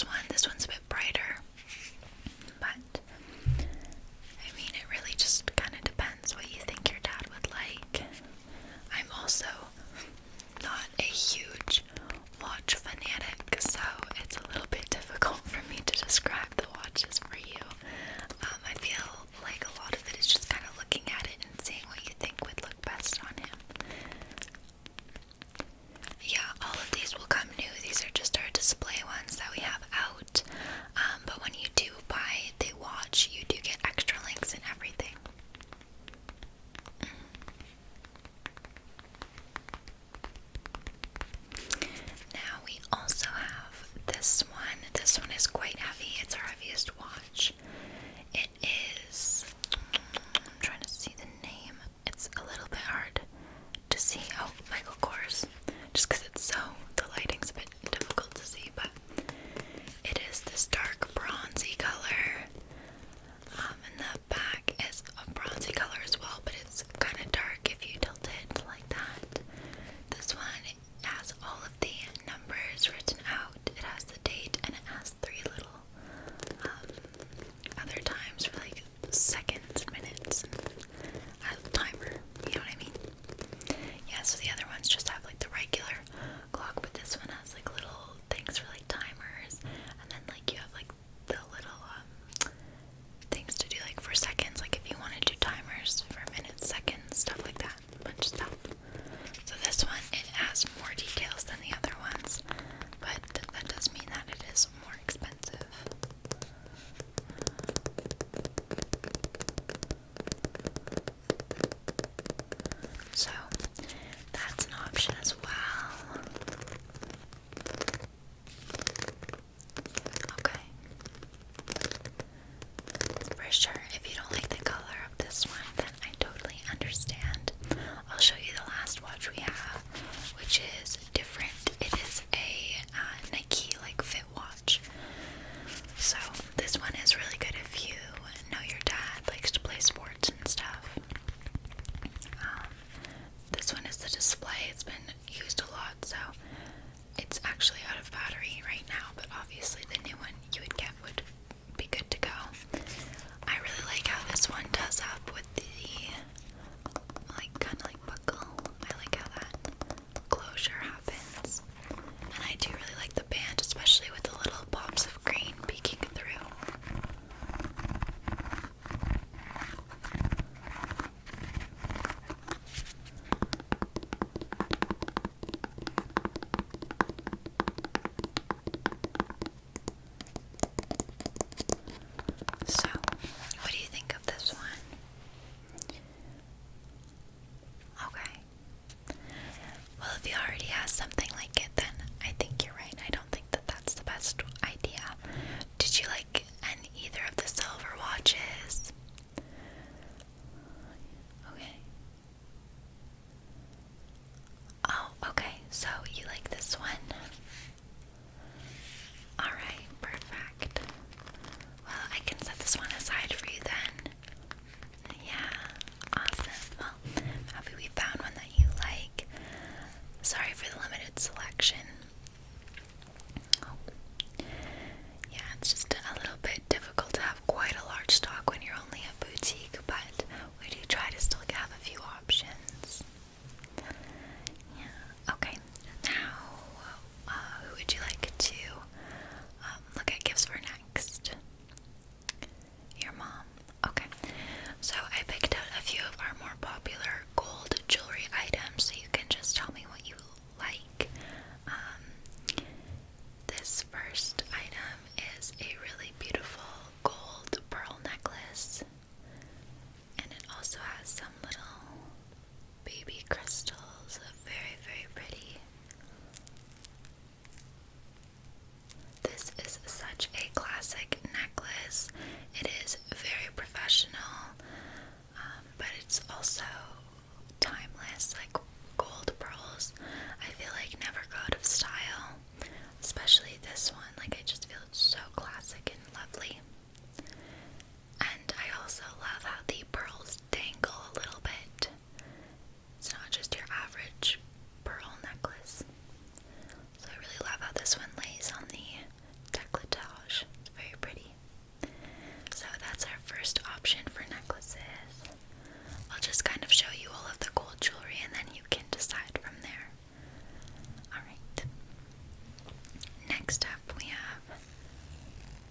this one. This one's a bit brighter, but I mean, it really just kind of depends what you think your dad would like. I'm also not a huge watch fanatic, so it's a little bit difficult for me to describe the watches for you. I feel like a lot of it is just kind of looking at it and seeing what you think would look best on him. Yeah, all of these will come new. These are just our display ones that we have out. But when you do buy the watch, you do get extra links and everything. Now we also have this one. This one is quite heavy. It's our heaviest watch. It is, I'm trying to see the name. It's a little bit hard to see. Oh, Michael Kors. Just because it's so, the lighting's a bit difficult to see, but it is this dark bronzy color. And the back is a bronzy color as well, but it's kind of dark if you tilt it like that. This one has all of the numbers written out. It has the date, and it has 3 little other times for like seconds, minutes, and a timer, you know what I mean? Yeah, so the other ones just have like the regular clock, but this one has like little things for like timers, and then like you have like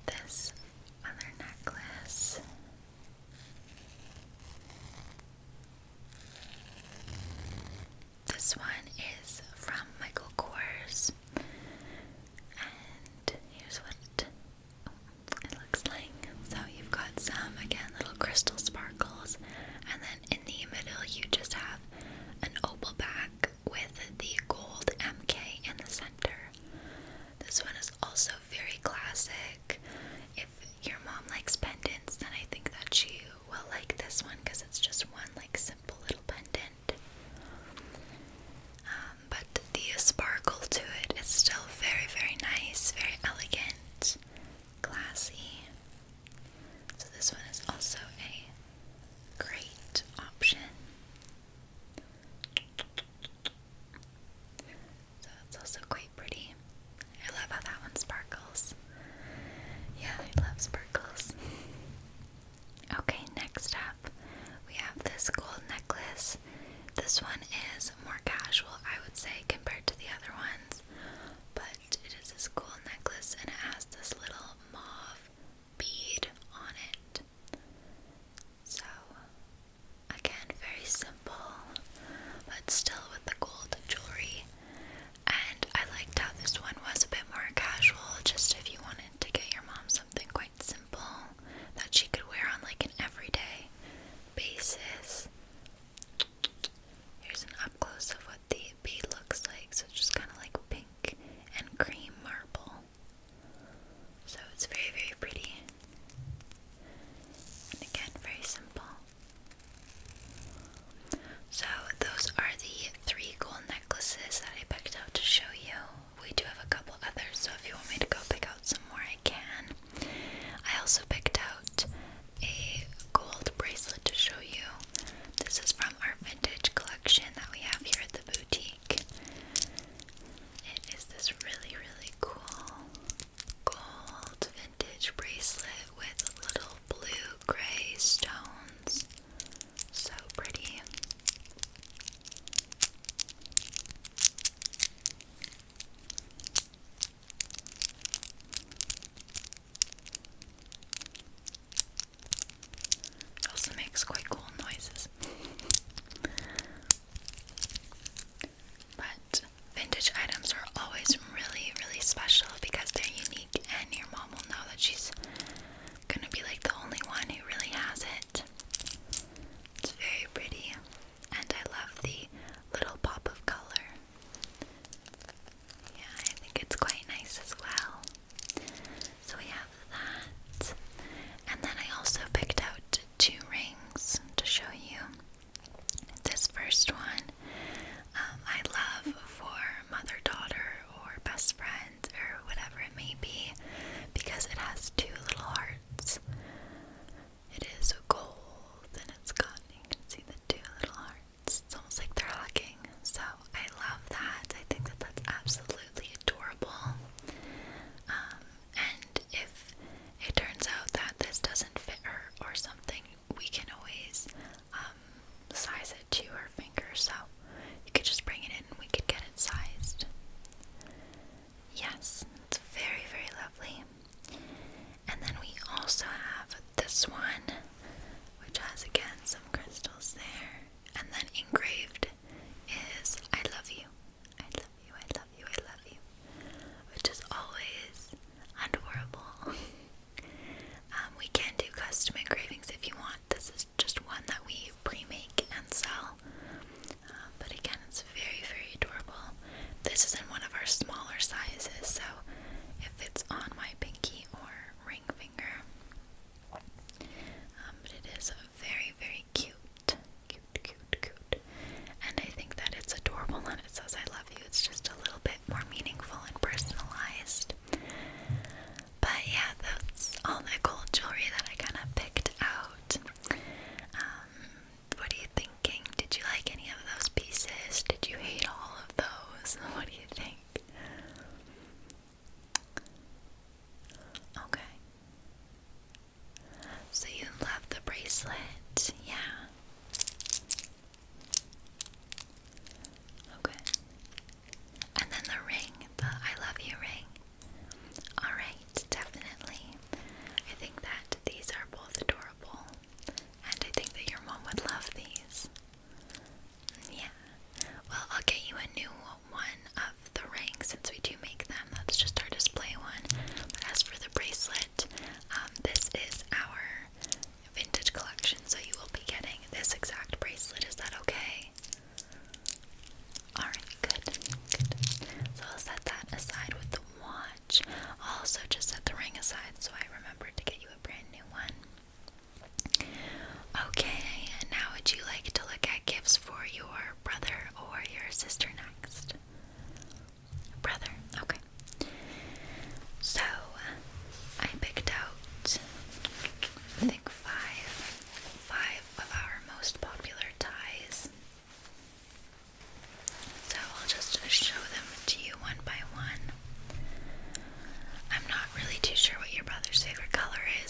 this other necklace. This one is from Michael Kors, and here's what it looks like. So you've got some, again, little crystal sparkles, and then in the middle you just have an opal back with the gold MK in the center. This one is also very classic. If your mom likes pendants, then I think that she will like this one because it's just one like simple little pendant. But the sparkle to it is still very, very nice, very elegant, classy. So this one is also a great option. So it's also quite pretty. I love how that one sparkles. Yeah, I love sparkles. Okay, next up we have this gold necklace. This one is more casual, I would say, compared to the other ones, but it is this gold necklace and it has this little mauve bead on it. So, again, very simple, but still with the gold jewelry. And I liked how this one was a bit more casual, just if you wanted to get your mom something quite simple that she could wear on like an everyday basis. Here's an up close of what the bead looks like. So it's just kind of like pink and cream marble. So it's very, very pretty. And again, very simple. So those are the 3 gold necklaces that I picked out to show you. We do have a couple others, so if you want me to go pick out some more, I can. I also picked out a gold bracelet to show you. This is from our vintage collection that we have here at the boutique. It is this really, really cool gold vintage bracelet with little blue-gray stones. So pretty. It also makes quite cool noises. But vintage items are always really, really special because they're unique, and your mom will know that she's gonna be like the only one who really has it. It's very pretty, and I love the little pop of color. Yeah, I think it's quite nice as well. So we have that. And then I also picked out 2 rings to show you. This first one, I love for mother-daughter or best friend or whatever it may be, because it has 2 little hearts. It is gold and it's got, you can see the 2 little hearts. It's almost like they're hugging. So I love that. I think that that's absolutely adorable. And if it turns out that this doesn't fit her or something, we can always size it to her finger. So you could just bring it in and we could get it sized. Yes, it's very, very lovely. And then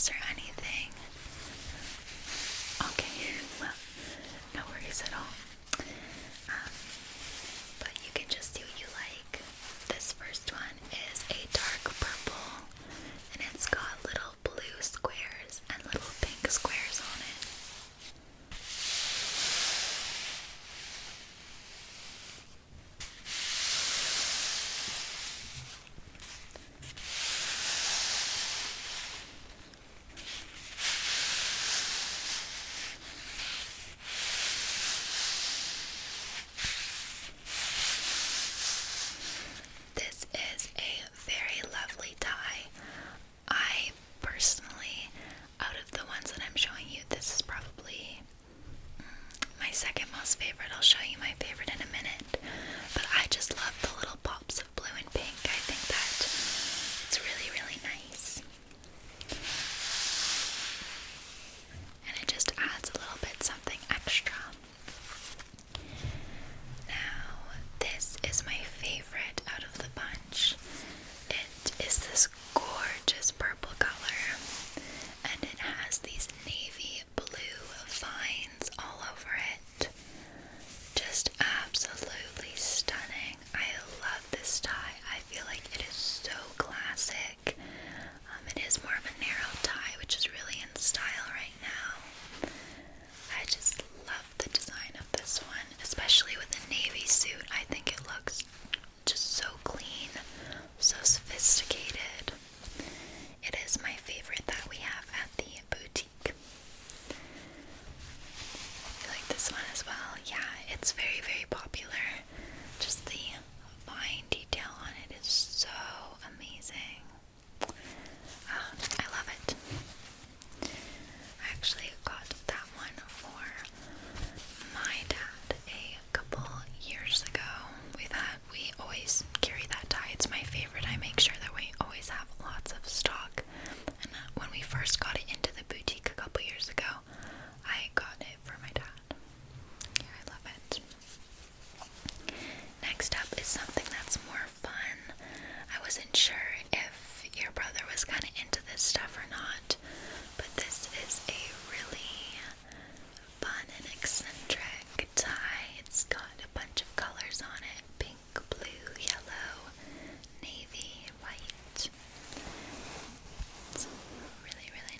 this or anything? Okay, well, no worries at all. But you can just see what you like. This first one is a dark purple, and it's got little blue squares and little pink squares on it. This is a very lovely tie. I personally, out of the ones that I'm showing you, this is probably my second most favorite. I'll show you my favorite in a minute. But I just love the little pops of blue and pink. I think that it's really, really nice. And it just adds a little bit something extra. Now, this is my favorite out of the bunch. It is this gorgeous purple color, and it has these navy blue vines all over it. Just absolutely stunning. I love this tie. I feel like it is so classic. It is more of a narrow tie, which is really in style right now. I just love the design of this one, especially with a navy suit. I think it looks just so clean, so sophisticated. It is my favorite that we have at the boutique. I like this one as well. Yeah, it's very, very popular. Just the fine detail on it is so amazing. I love it. I actually got that one for my dad a couple years ago. We always carry that tie. It's my favorite. I make sure that we always have lots of stock. And when we first got it into the boutique a couple years ago, I got it for my dad. Yeah, I love it. Next up is something that's more fun. I wasn't sure if your brother was kind of into this stuff or not, but this is a really fun and eccentric tie. It's got a bunch of colors on it: pink, blue, yellow, navy, white. It's really, really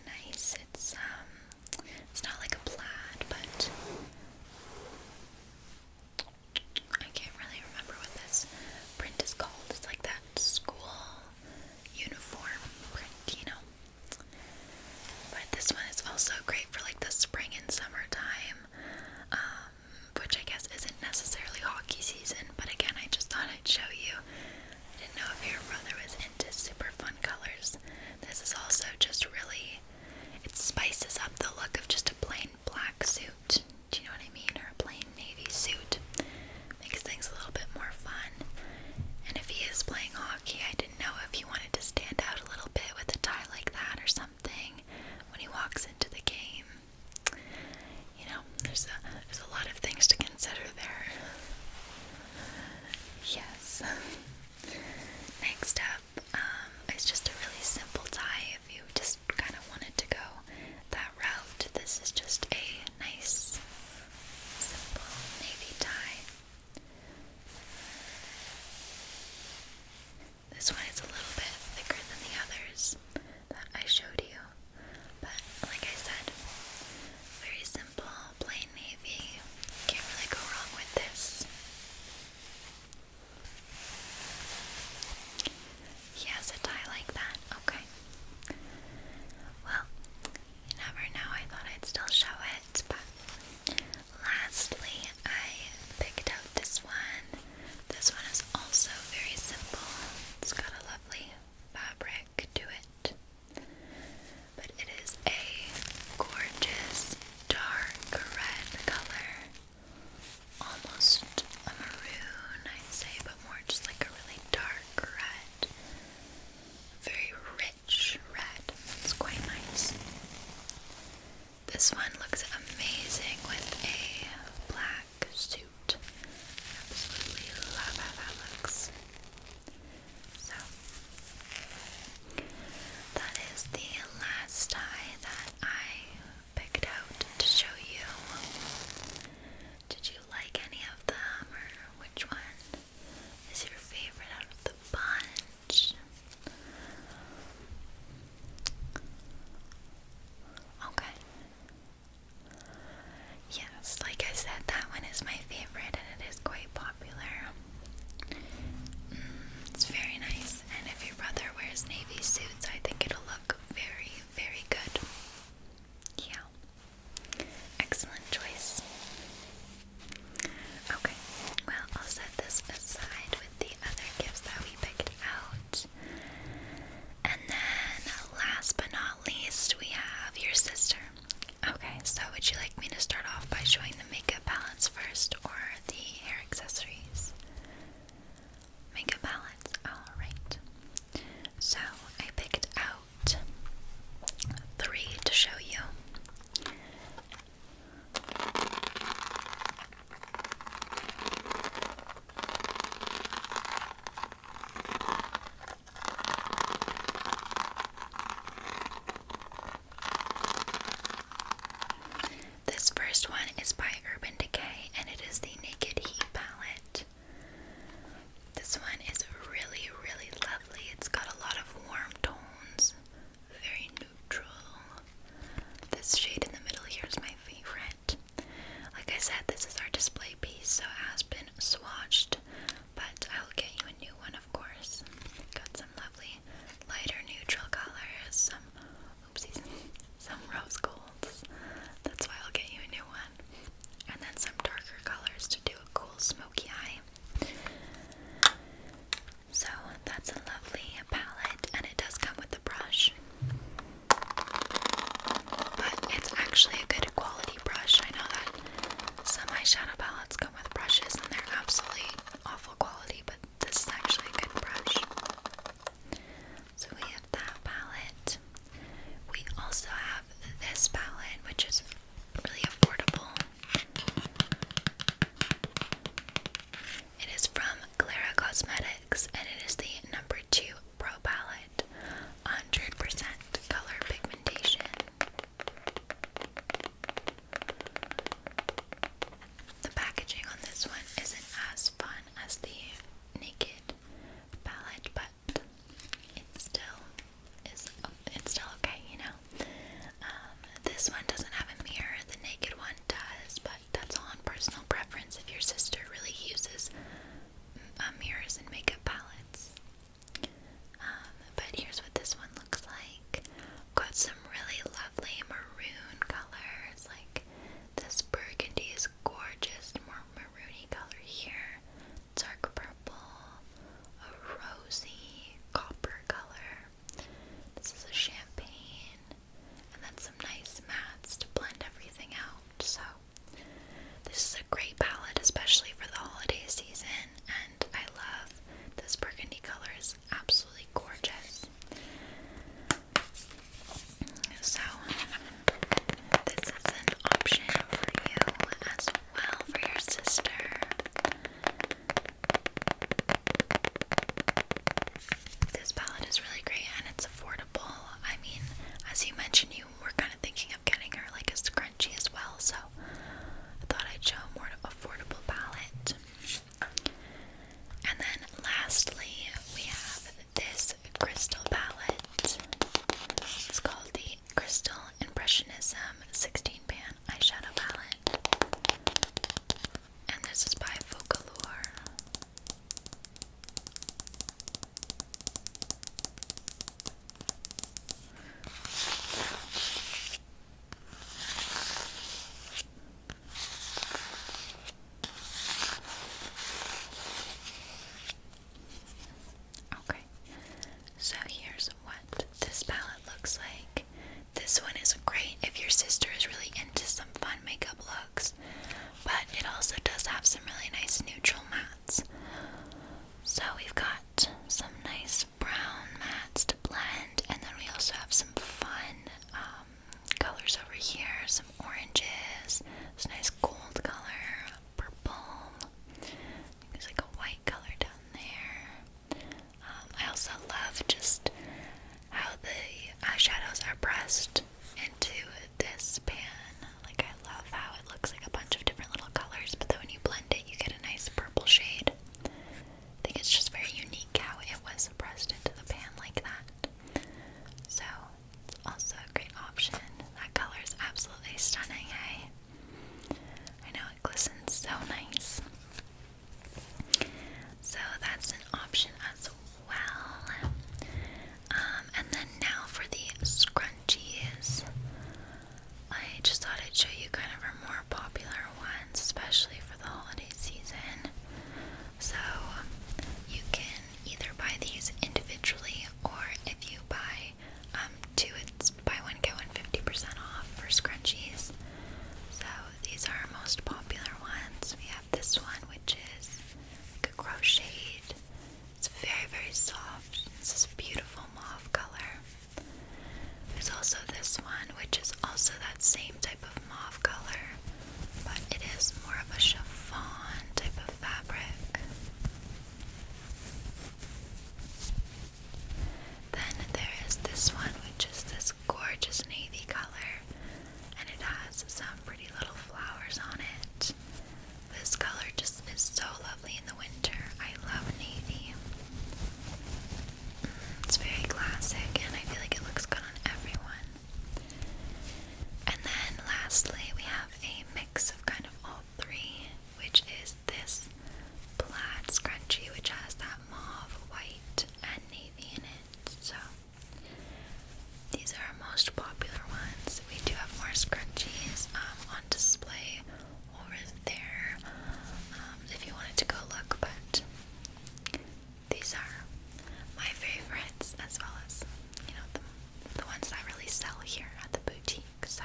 this one is great if your sister is really into some fun makeup looks, but it also does have some really nice neutral mattes. So we've got some nice brown mattes to blend, and then we also have some fun colors over here, some oranges, this nice gold color, purple, there's like a white color down there. I also love just how the eyeshadows are pressed into this pan. Like, I love how it looks like a bunch of different little colors, but then when you blend it, you get a nice purple shade. I think it's just very unique how it was pressed into the pan like that. So, it's also a great option. That color is absolutely stunning, hey? I know, it glistens so nice. So that's an option as well. And then now for the scrunchies. I just thought I'd show you kind of our more popular ones, especially for the holiday season. So you can either buy these individually, or if you buy two, it's buy one get one 50% off for scrunchies. So these are our most popular ones. We have this one, which is like a crocheted. It's very, very soft. It's this beautiful mauve color. There's also this one, which is also that same type of mauve color, but it is more of a chiffon type of fabric. Then there is this one, which is this gorgeous navy color, and it has some pretty little flowers on it. This color just is so lovely in the winter. I love navy. It's very classic, and I feel like it looks good on everyone. And then lastly, we have a mix of kind of all three, which is this plaid scrunchie, which has that mauve, white, and navy in it. So these are our most popular ones. We do have more scrunchies on display over there if you wanted to go look, but these are my favorites, as well as, you know, the ones that really sell here at the boutique. So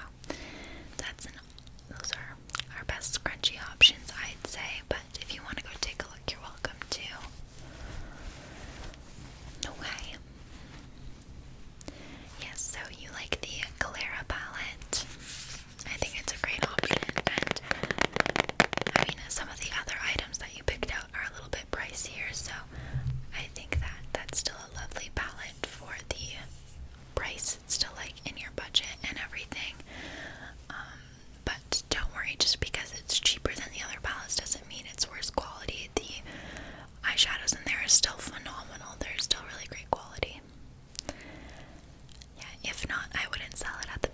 those are our best scrunchie options, I'd say, but if you want to go take a look, you're welcome to. Okay. Yes, so you like the Clara palette. I think it's a great option, and I mean, some of the other items that you picked out are a little bit pricier, so I think that that's still a lovely palette for the price. It's still like in your budget and everything. But don't worry, just because it's cheaper than the other palettes doesn't mean it's worse quality. The eyeshadows in there are still phenomenal. They're still really great quality. Yeah, if not, I wouldn't sell it at the